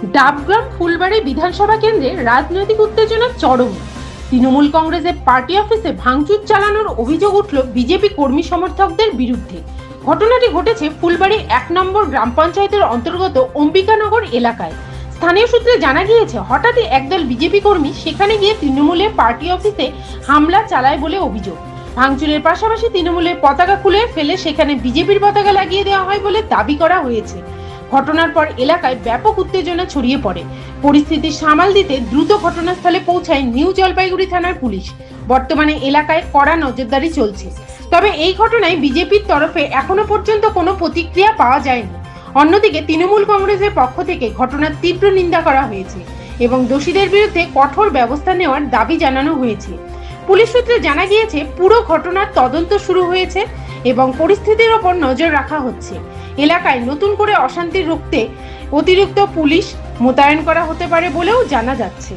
ডাবগ্রাম ফুলবাড়ী বিধানসভা কেন্দ্রে রাজনৈতিক উত্তেজনা চরম। তৃণমূল কংগ্রেসের পার্টি অফিসে ভাঙচুর চালানোর অভিযোগ উঠল বিজেপি কর্মী সমর্থকদের বিরুদ্ধে। ঘটনাটি ঘটেছে ফুলবাড়ী 1 নম্বর গ্রাম পঞ্চায়েতের অন্তর্গত অম্বিকানগর এলাকায়। স্থানীয় সূত্রে জানা গিয়েছে, হঠাৎই একদল বিজেপি কর্মী সেখানে গিয়ে তৃণমূলের পার্টি অফিসে হামলা চালায় বলে অভিযোগ। ভাঙচুরের পাশাপাশি তৃণমূলের পতাকা খুলে ফেলে সেখানে বিজেপির পতাকা লাগিয়ে দেওয়া হয় বলে দাবি করা হয়েছে। ঘটনার পর এলাকায় ব্যাপক উত্তেজনা ছড়িয়ে পড়ে। পরিস্থিতি সামাল দিতে দ্রুত ঘটনাস্থলে পৌঁছায় নিউ জলপাইগুড়ি থানার পুলিশ। বর্তমানে এলাকায় কড়া নজরদারি চলছে। তবে এই ঘটনায় বিজেপির তরফে এখনো পর্যন্ত কোনো প্রতিক্রিয়া পাওয়া যায়নি। অন্যদিকে তৃণমূল কংগ্রেসের পক্ষ থেকে ঘটনার তীব্র নিন্দা করা হয়েছে এবং দোষীদের বিরুদ্ধে কঠোর ব্যবস্থা নেওয়ার দাবি জানানো হয়েছে। পুলিশ সূত্রে জানা গিয়েছে, পুরো ঘটনার তদন্ত শুরু হয়েছে এবং পরিস্থিতির ওপর নজর রাখা হচ্ছে। এলাকায় নতুন করে অশান্তি রুখতে অতিরিক্ত পুলিশ মোতায়েন করা হতে পারে বলেও জানা যাচ্ছে।